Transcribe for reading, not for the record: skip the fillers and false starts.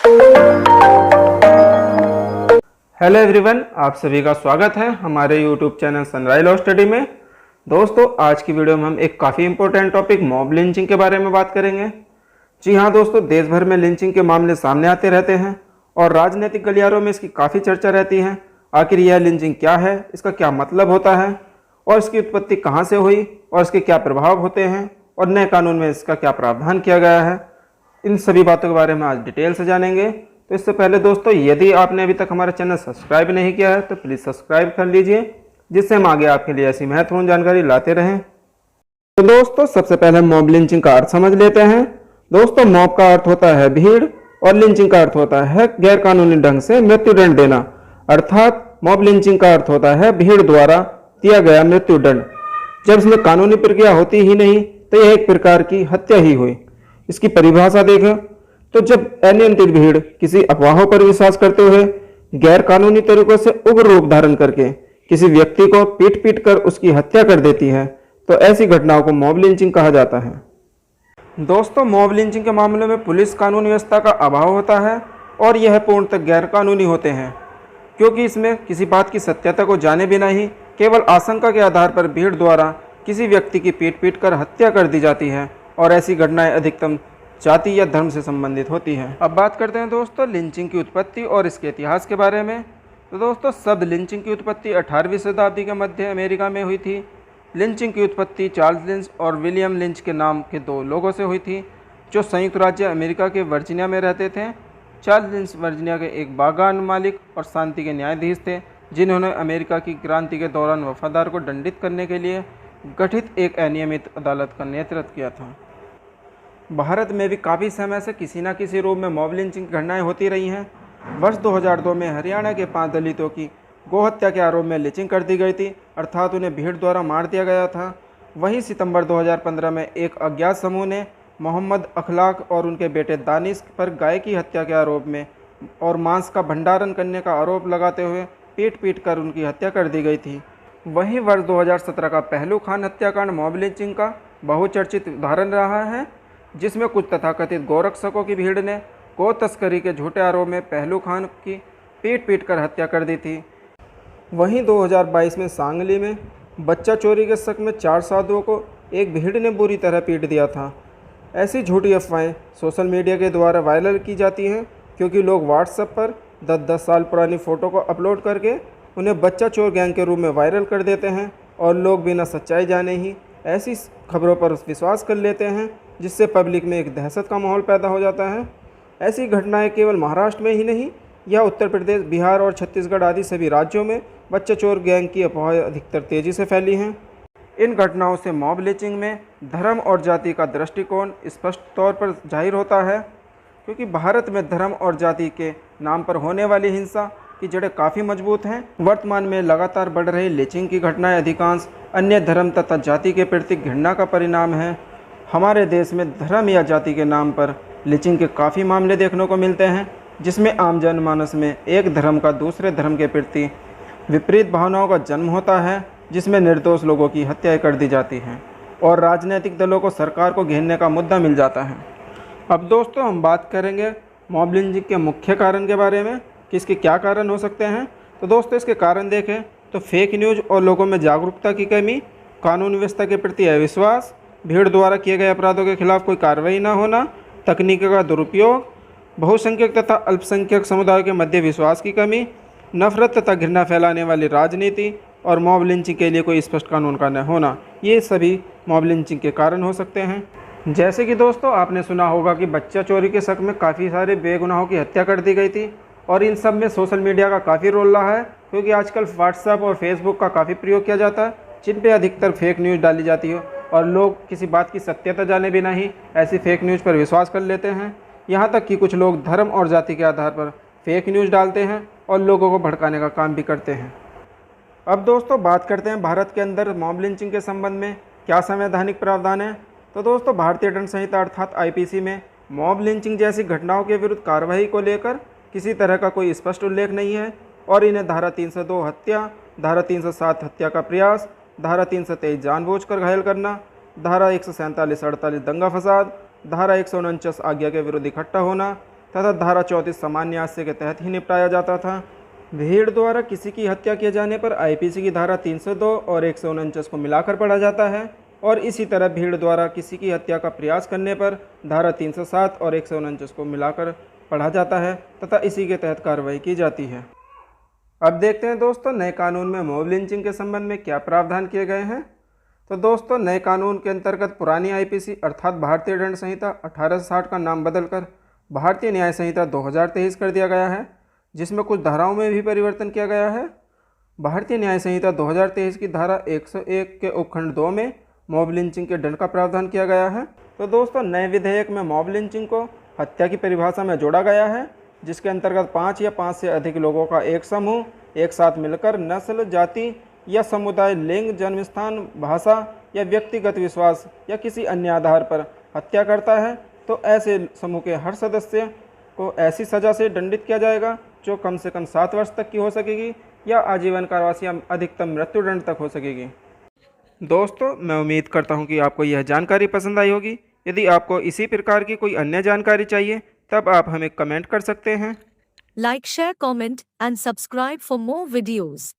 Hello everyone, आप सभी का स्वागत है हमारे YouTube channel sunrise law study में। दोस्तों, आज की वीडियो में हम एक काफ़ी इंपॉर्टेंट टॉपिक मॉब लिंचिंग के बारे में बात करेंगे। जी हाँ दोस्तों, देश भर में लिंचिंग के मामले सामने आते रहते हैं और राजनीतिक गलियारों में इसकी काफ़ी चर्चा रहती है। आखिर यह लिंचिंग क्या है, इसका क्या मतलब होता है और इसकी उत्पत्ति कहाँ से हुई और इसके क्या प्रभाव होते हैं और नए कानून में इसका क्या प्रावधान किया गया है, इन सभी बातों के बारे में आज डिटेल से जानेंगे। तो इससे पहले दोस्तों, यदि आपने अभी तक हमारा चैनल सब्सक्राइब नहीं किया है तो प्लीज़ सब्सक्राइब कर लीजिए, जिससे हम आगे आपके लिए ऐसी महत्वपूर्ण जानकारी लाते रहें। तो दोस्तों, सबसे पहले हम मॉब लिंचिंग का अर्थ समझ लेते हैं। दोस्तों, मॉब का अर्थ होता है भीड़ और लिंचिंग का अर्थ होता है गैरकानूनी ढंग से मृत्युदंड देना। अर्थात मॉब लिंचिंग का अर्थ होता है भीड़ द्वारा दिया गया मृत्युदंड। जब इसमें कानूनी प्रक्रिया होती ही नहीं तो यह एक प्रकार की हत्या ही हुई। इसकी परिभाषा देखें तो जब अनियंत्रित भीड़ किसी अफवाहों पर विश्वास करते हुए गैर कानूनी तरीकों से उग्र रूप धारण करके किसी व्यक्ति को पीट पीट कर उसकी हत्या कर देती है, तो ऐसी घटनाओं को मॉब लिंचिंग कहा जाता है। दोस्तों, मॉब लिंचिंग के मामले में पुलिस कानून व्यवस्था का अभाव होता है और यह पूर्णतः गैर कानूनी होते हैं, क्योंकि इसमें किसी बात की सत्यता को जाने बिना ही केवल आशंका के आधार पर भीड़ द्वारा किसी व्यक्ति की पीट पीट कर हत्या कर दी जाती है और ऐसी घटनाएं अधिकतम जाति या धर्म से संबंधित होती है। अब बात करते हैं दोस्तों लिंचिंग की उत्पत्ति और इसके इतिहास के बारे में। तो दोस्तों, शब्द लिंचिंग की उत्पत्ति 18वीं शताब्दी के मध्य अमेरिका में हुई थी। लिंचिंग की उत्पत्ति चार्ल्स लिंच और विलियम लिंच के नाम के दो लोगों से हुई थी, जो संयुक्त राज्य अमेरिका के वर्जीनिया में रहते थे। चार्ल्स लिंच वर्जीनिया के एक बागान मालिक और शांति के न्यायाधीश थे, जिन्होंने अमेरिका की क्रांति के दौरान वफादार को दंडित करने के लिए गठित एक अनियमित अदालत का नेतृत्व किया था। भारत में भी काफ़ी समय से किसी न किसी रूप में मॉब लिंचिंग की घटनाएं होती रही हैं। वर्ष 2002 में हरियाणा के 5 दलितों की गोहत्या के आरोप में लिंचिंग कर दी गई थी, अर्थात उन्हें भीड़ द्वारा मार दिया गया था। वहीं सितंबर 2015 में एक अज्ञात समूह ने मोहम्मद अखलाक और उनके बेटे दानिश पर गाय की हत्या के आरोप में और मांस का भंडारण करने का आरोप लगाते हुए पीट पीट कर उनकी हत्या कर दी गई थी। वहीं वर्ष 2017 का पहलू खान हत्याकांड मॉब लिंचिंग का बहुचर्चित उदाहरण रहा है, जिसमें कुछ तथाकथित गौरक्षकों की भीड़ ने गौ तस्करी के झूठे आरोप में पहलू खान की पीट पीट कर हत्या कर दी थी। वहीं 2022 में सांगली में बच्चा चोरी के शक में 4 साधुओं को एक भीड़ ने बुरी तरह पीट दिया था। ऐसी झूठी अफवाहें सोशल मीडिया के द्वारा वायरल की जाती हैं, क्योंकि लोग व्हाट्सएप पर 10-10 साल पुरानी फ़ोटो को अपलोड करके उन्हें बच्चा चोर गैंग के रूप में वायरल कर देते हैं और लोग बिना सच्चाई जाने ही ऐसी खबरों पर विश्वास कर लेते हैं, जिससे पब्लिक में एक दहशत का माहौल पैदा हो जाता है। ऐसी घटनाएं केवल महाराष्ट्र में ही नहीं, यह उत्तर प्रदेश, बिहार और छत्तीसगढ़ आदि सभी राज्यों में बच्चा चोर गैंग की अफवाहें अधिकतर तेज़ी से फैली हैं। इन घटनाओं से मॉब लिंचिंग में धर्म और जाति का दृष्टिकोण स्पष्ट तौर पर जाहिर होता है, क्योंकि भारत में धर्म और जाति के नाम पर होने वाली हिंसा की जड़ें काफ़ी मजबूत हैं। वर्तमान में लगातार बढ़ रही लिंचिंग की घटनाएं अधिकांश अन्य धर्म तथा जाति के प्रति घृणा का परिणाम है। हमारे देश में धर्म या जाति के नाम पर लिंचिंग के काफ़ी मामले देखने को मिलते हैं, जिसमें आम जनमानस में एक धर्म का दूसरे धर्म के प्रति विपरीत भावनाओं का जन्म होता है, जिसमें निर्दोष लोगों की हत्याएं कर दी जाती हैं और राजनीतिक दलों को सरकार को घेरने का मुद्दा मिल जाता है। अब दोस्तों, हम बात करेंगे मॉब लिंचिंग के मुख्य कारण के बारे में कि इसके क्या कारण हो सकते हैं। तो दोस्तों, इसके कारण देखें तो फेक न्यूज़ और लोगों में जागरूकता की कमी, कानून व्यवस्था के प्रति अविश्वास, भीड़ द्वारा किए गए अपराधों के खिलाफ कोई कार्रवाई न होना, तकनीक का दुरुपयोग, बहुसंख्यक तथा अल्पसंख्यक समुदायों के मध्य विश्वास की कमी, नफरत तथा घृणा फैलाने वाली राजनीति और मॉब लिंचिंग के लिए कोई स्पष्ट कानून का न होना, ये सभी मॉब लिंचिंग के कारण हो सकते हैं। जैसे कि दोस्तों, आपने सुना होगा कि बच्चा चोरी के शक में काफ़ी सारे बेगुनाहों की हत्या कर दी गई थी और इन सब में सोशल मीडिया का काफ़ी रोल रहा है, क्योंकि आजकल व्हाट्सएप और फेसबुक का काफ़ी प्रयोग किया जाता है, जिन पे अधिकतर फेक न्यूज़ डाली जाती है और लोग किसी बात की सत्यता जाने बिना ही ऐसी फेक न्यूज़ पर विश्वास कर लेते हैं। यहाँ तक कि कुछ लोग धर्म और जाति के आधार पर फेक न्यूज़ डालते हैं और लोगों को भड़काने का काम भी करते हैं। अब दोस्तों, बात करते हैं भारत के अंदर मॉब लिंचिंग के संबंध में क्या संवैधानिक प्रावधान है। तो दोस्तों, भारतीय दंड संहिता अर्थात आईपीसी में मॉब लिंचिंग जैसी घटनाओं के विरुद्ध कार्रवाई को लेकर किसी तरह का कोई स्पष्ट उल्लेख नहीं है और इन्हें धारा 302 हत्या, धारा 307 हत्या का प्रयास, धारा 323 जानबूझकर घायल करना, धारा 147-48 दंगा फसाद, धारा 149 आज्ञा के विरुद्ध इकट्ठा होना, तथा धारा 34 सामान्य हादसे के तहत ही निपटाया जाता था। भीड़ द्वारा किसी की हत्या किए जाने पर आईपीसी की धारा 302 और 149 को मिलाकर पढ़ा जाता है और इसी तरह भीड़ द्वारा किसी की हत्या का प्रयास करने पर धारा 307 और 149 को मिलाकर पढ़ा जाता है तथा इसी के तहत कार्रवाई की जाती है। अब देखते हैं दोस्तों नए कानून में मॉब लिंचिंग के संबंध में क्या प्रावधान किए गए हैं। तो दोस्तों नए कानून के अंतर्गत पुरानी आईपीसी अर्थात भारतीय दंड संहिता 1860 का नाम बदलकर भारतीय न्याय संहिता 2023 कर दिया गया है, जिसमें कुछ धाराओं में भी परिवर्तन किया गया है। भारतीय न्याय संहिता 2023 की धारा 101 के उपखंड 2 में मॉब लिंचिंग के दंड का प्रावधान किया गया है। तो दोस्तों नए विधेयक में मॉब लिंचिंग को हत्या की परिभाषा में जोड़ा गया है, जिसके अंतर्गत 5 या 5 से अधिक लोगों का एक समूह एक साथ मिलकर नस्ल, जाति या समुदाय, लिंग, जन्मस्थान, भाषा या व्यक्तिगत विश्वास या किसी अन्य आधार पर हत्या करता है तो ऐसे समूह के हर सदस्य को ऐसी सज़ा से दंडित किया जाएगा जो कम से कम 7 वर्ष तक की हो सकेगी या आजीवन कारावास या अधिकतम मृत्युदंड तक हो सकेगी। दोस्तों मैं उम्मीद करता हूँ कि आपको यह जानकारी पसंद आई होगी। यदि आपको इसी प्रकार की कोई अन्य जानकारी चाहिए तब आप हमें कमेंट कर सकते हैं। Like, share, comment and subscribe for more videos.